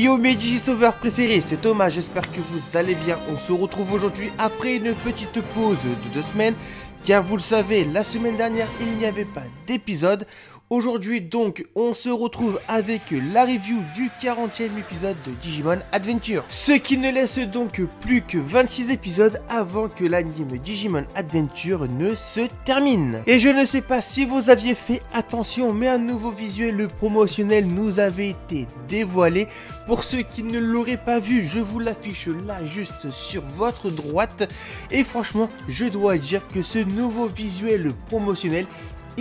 Yo mes Digisauveurs préférés, c'est Thomas, j'espère que vous allez bien. On se retrouve aujourd'hui après une petite pause de 2 semaines, car vous le savez, la semaine dernière il n'y avait pas d'épisode. Aujourd'hui donc on se retrouve avec la review du 40e épisode de Digimon Adventure. Ce qui ne laisse donc plus que 26 épisodes avant que l'anime Digimon Adventure ne se termine. Et je ne sais pas si vous aviez fait attention, mais un nouveau visuel promotionnel nous avait été dévoilé. Pour ceux qui ne l'auraient pas vu, je vous l'affiche là juste sur votre droite. Et franchement, je dois dire que ce nouveau visuel promotionnel,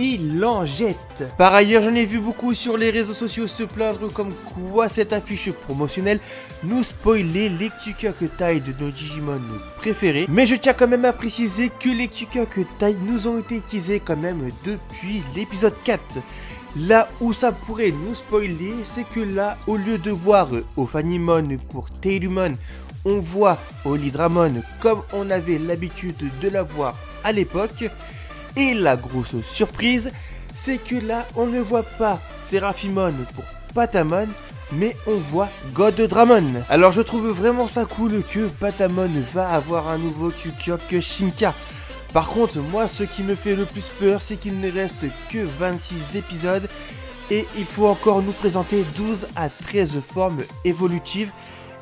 il en jette. Par ailleurs, j'en ai vu beaucoup sur les réseaux sociaux se plaindre comme quoi cette affiche promotionnelle nous spoilait les Kyukyoku Tai de nos Digimon préférés. Mais je tiens quand même à préciser que les Kyukyoku Tai nous ont été teasés quand même depuis l'épisode 4. Là où ça pourrait nous spoiler, c'est que là, au lieu de voir Ophanimon pour Tailumon, on voit Olydramon comme on avait l'habitude de la voir à l'époque. Et la grosse surprise, c'est que là, on ne voit pas Seraphimon pour Patamon, mais on voit Goddramon. Alors je trouve vraiment ça cool que Patamon va avoir un nouveau Kyukyoku Shinka. Par contre, moi, ce qui me fait le plus peur, c'est qu'il ne reste que 26 épisodes et il faut encore nous présenter 12 à 13 formes évolutives.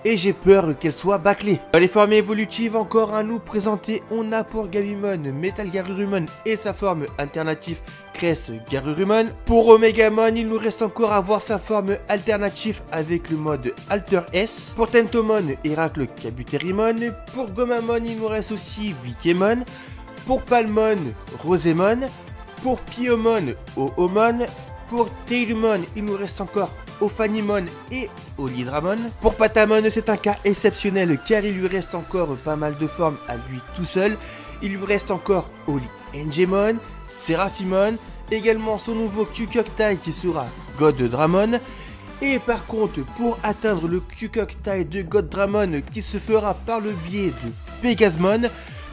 Et j'ai peur qu'elle soit bâclée. Dans les formes évolutives encore à nous présenter, on a pour Gabumon, Metal Garurumon et sa forme alternative Cress Garurumon. Pour Omegamon, il nous reste encore à voir sa forme alternative avec le mode Alter S. Pour Tentomon, Héracle Kabuterimon. Pour Gomamon, il nous reste aussi Vikemon. Pour Palmon, Rosemon. Pour Piomon, Oomon. Pour Tailumon, il nous reste encore Ophanimon et Olydramon. Pour Patamon, c'est un cas exceptionnel car il lui reste encore pas mal de formes à lui tout seul. Il lui reste encore Oly-Engemon, Seraphimon, également son nouveau Kyukyoku Tai qui sera Goddramon. Et par contre, pour atteindre le Kyukyoku Tai de Goddramon qui se fera par le biais de Pegasemon,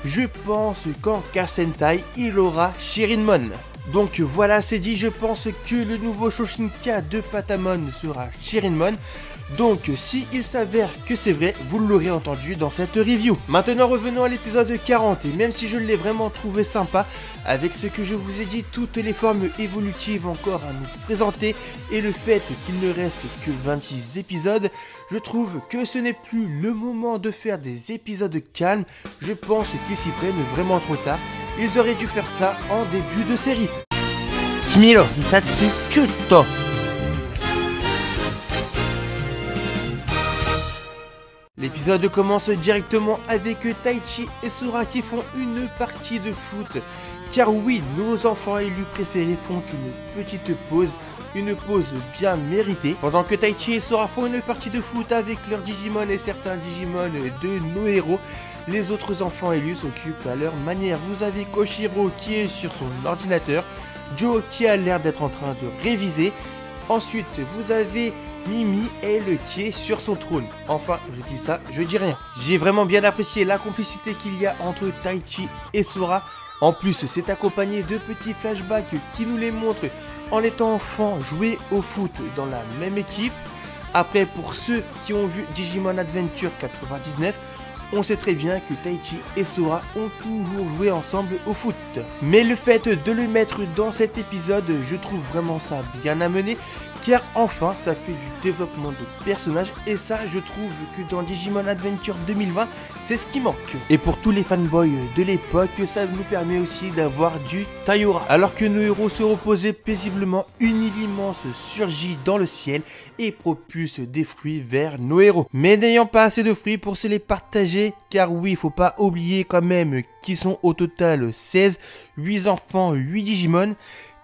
je pense qu'en Kasentai, il aura Shirinmon. Donc voilà, c'est dit, je pense que le nouveau Shoshinka de Patamon sera Shirinmon. Donc si il s'avère que c'est vrai, vous l'aurez entendu dans cette review. Maintenant revenons à l'épisode 40, et même si je l'ai vraiment trouvé sympa, avec ce que je vous ai dit, toutes les formes évolutives encore à nous présenter, et le fait qu'il ne reste que 26 épisodes, je trouve que ce n'est plus le moment de faire des épisodes calmes. Je pense qu'ils s'y prennent vraiment trop tard. Ils auraient dû faire ça en début de série. Kimiro Misatsu Chuto. L'épisode commence directement avec Taichi et Sora qui font une partie de foot. Car oui, nos enfants élus préférés font une petite pause. Une pause bien méritée. Pendant que Taichi et Sora font une partie de foot avec leurs Digimon et certains Digimon de nos héros, les autres enfants élus s'occupent à leur manière. Vous avez Koshiro qui est sur son ordinateur, Joe qui a l'air d'être en train de réviser. Ensuite, vous avez Mimi, elle qui est sur son trône. Enfin, je dis ça, je dis rien. J'ai vraiment bien apprécié la complicité qu'il y a entre Taichi et Sora. En plus, c'est accompagné de petits flashbacks qui nous les montrent en étant enfants jouer au foot dans la même équipe. Après, pour ceux qui ont vu Digimon Adventure 99, on sait très bien que Taichi et Sora ont toujours joué ensemble au foot. Mais le fait de le mettre dans cet épisode, je trouve vraiment ça bien amené, car enfin ça fait du développement de personnages, et ça je trouve que dans Digimon Adventure 2020 c'est ce qui manque. Et pour tous les fanboys de l'époque, ça nous permet aussi d'avoir du Tayora. Alors que nos héros se reposaient paisiblement, une île immense surgit dans le ciel et propulse des fruits vers nos héros. Mais n'ayant pas assez de fruits pour se les partager, car oui, faut pas oublier quand même qu'ils sont au total 16, 8 enfants, 8 Digimon,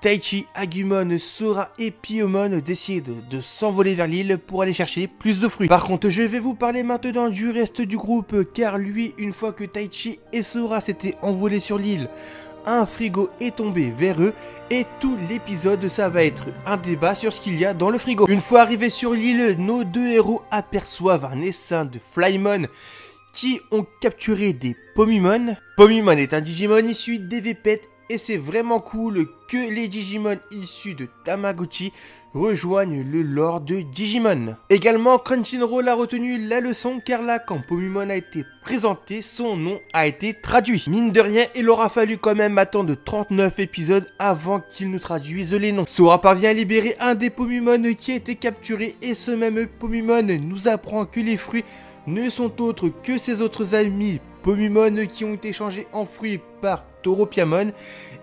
Taichi, Agumon, Sora et Piomon décident de s'envoler vers l'île pour aller chercher plus de fruits. Par contre, je vais vous parler maintenant du reste du groupe, car lui, une fois que Taichi et Sora s'étaient envolés sur l'île, un frigo est tombé vers eux et tout l'épisode ça va être un débat sur ce qu'il y a dans le frigo. Une fois arrivés sur l'île, nos deux héros aperçoivent un essaim de Flymon qui ont capturé des Pomimon. Pomimon est un Digimon issu des Vpet et c'est vraiment cool que les Digimon issus de Tamagotchi rejoignent le lore de Digimon. Également, Crunchyroll a retenu la leçon car là, quand Pomimon a été présenté, son nom a été traduit. Mine de rien, il aura fallu quand même attendre 39 épisodes avant qu'ils nous traduisent les noms. Sora parvient à libérer un des Pomimon qui a été capturé et ce même Pomimon nous apprend que les fruits ne sont autres que ses autres amis Pomimon qui ont été changés en fruits par Tauropiamon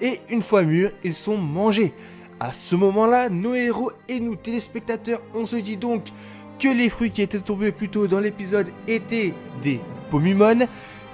et une fois mûrs, ils sont mangés. À ce moment-là, nos héros et nous téléspectateurs, on se dit donc que les fruits qui étaient tombés plus tôt dans l'épisode étaient des Pomimon,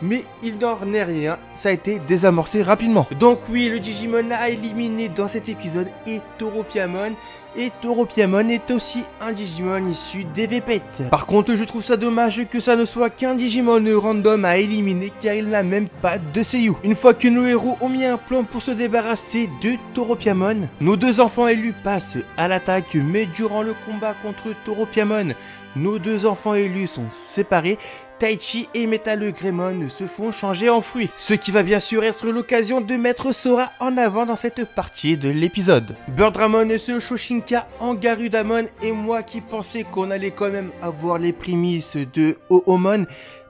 mais il n'en est rien, ça a été désamorcé rapidement. Donc oui, le Digimon à éliminer dans cet épisode est Tauropiamon, et Tauropiamon est aussi un Digimon issu des Vépettes. Par contre, je trouve ça dommage que ça ne soit qu'un Digimon random à éliminer car il n'a même pas de seiyuu. Une fois que nos héros ont mis un plan pour se débarrasser de Tauropiamon, nos deux enfants élus passent à l'attaque, mais durant le combat contre Tauropiamon, nos deux enfants élus sont séparés. Taichi et Metal Greymon se font changer en fruits. Ce qui va bien sûr être l'occasion de mettre Sora en avant dans cette partie de l'épisode. Birdramon se Shoshinka en Garudamon et moi qui pensais qu'on allait quand même avoir les prémices de Hohomon,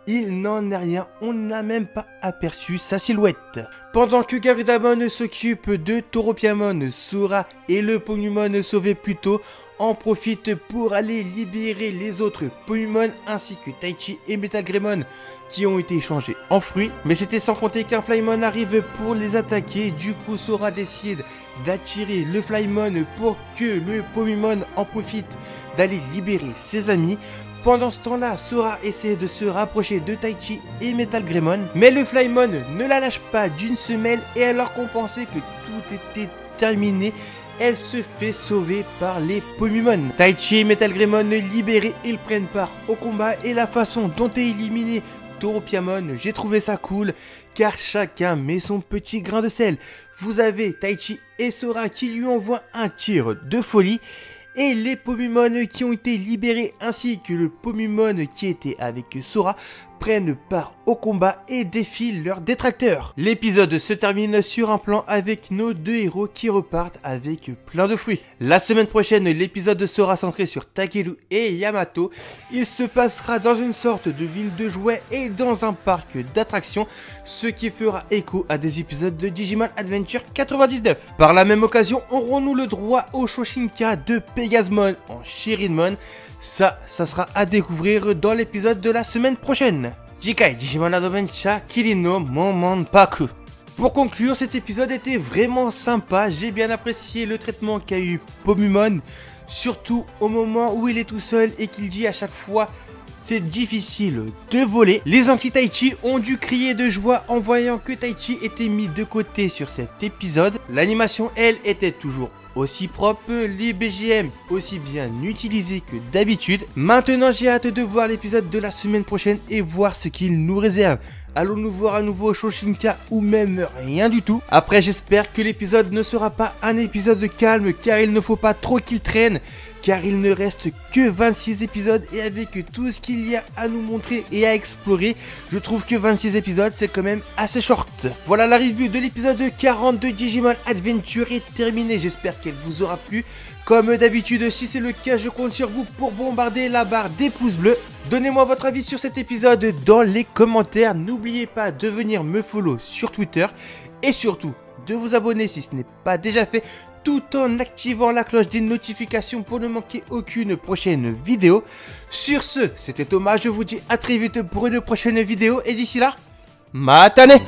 il n'en est rien, on n'a même pas aperçu sa silhouette. Pendant que Garudamon s'occupe de Tauropiamon, Sora et le Pomimon sauvé plus tôt en profitent pour aller libérer les autres Pomimon ainsi que Taichi et Metal Greymon qui ont été changés en fruits. Mais c'était sans compter qu'un Flymon arrive pour les attaquer, du coup Sora décide d'attirer le Flymon pour que le Pomimon en profite d'aller libérer ses amis. Pendant ce temps-là, Sora essaie de se rapprocher de Taichi et Metal Greymon, mais le Flymon ne la lâche pas d'une semelle et alors qu'on pensait que tout était terminé, elle se fait sauver par les Pomimon. Taichi et Metal Greymon libérés, ils prennent part au combat et la façon dont est éliminé Tauropiamon, j'ai trouvé ça cool car chacun met son petit grain de sel. Vous avez Taichi et Sora qui lui envoient un tir de folie. Et les Pomimon qui ont été libérés ainsi que le Pomimon qui était avec Sora prennent part au combat et défient leurs détracteurs. L'épisode se termine sur un plan avec nos deux héros qui repartent avec plein de fruits. La semaine prochaine, l'épisode sera centré sur Takeru et Yamato. Il se passera dans une sorte de ville de jouets et dans un parc d'attractions, ce qui fera écho à des épisodes de Digimon Adventure 99. Par la même occasion, aurons-nous le droit au Shoshinka de Pegasmon en Shirinmon? Ça sera à découvrir dans l'épisode de la semaine prochaine. Jikai Digimon Adventure Kirino Momonpaku. Pour conclure, cet épisode était vraiment sympa. J'ai bien apprécié le traitement qu'a eu Pomimon, surtout au moment où il est tout seul et qu'il dit à chaque fois c'est difficile de voler. Les anti-Taichi ont dû crier de joie en voyant que Taichi était mis de côté sur cet épisode. L'animation, elle, était toujours aussi propre, les BGM aussi bien utilisés que d'habitude. Maintenant, j'ai hâte de voir l'épisode de la semaine prochaine et voir ce qu'il nous réserve. Allons-nous voir à nouveau Shoshinka ou même rien du tout? Après, j'espère que l'épisode ne sera pas un épisode calme car il ne faut pas trop qu'il traîne. Car il ne reste que 26 épisodes et avec tout ce qu'il y a à nous montrer et à explorer, je trouve que 26 épisodes c'est quand même assez short. Voilà, la review de l'épisode 40 de Digimon Adventure est terminée, j'espère qu'elle vous aura plu. Comme d'habitude, si c'est le cas, je compte sur vous pour bombarder la barre des pouces bleus. Donnez-moi votre avis sur cet épisode dans les commentaires, n'oubliez pas de venir me follow sur Twitter et surtout de vous abonner si ce n'est pas déjà fait, tout en activant la cloche des notifications pour ne manquer aucune prochaine vidéo. Sur ce, c'était Thomas, je vous dis à très vite pour une prochaine vidéo et d'ici là, matane!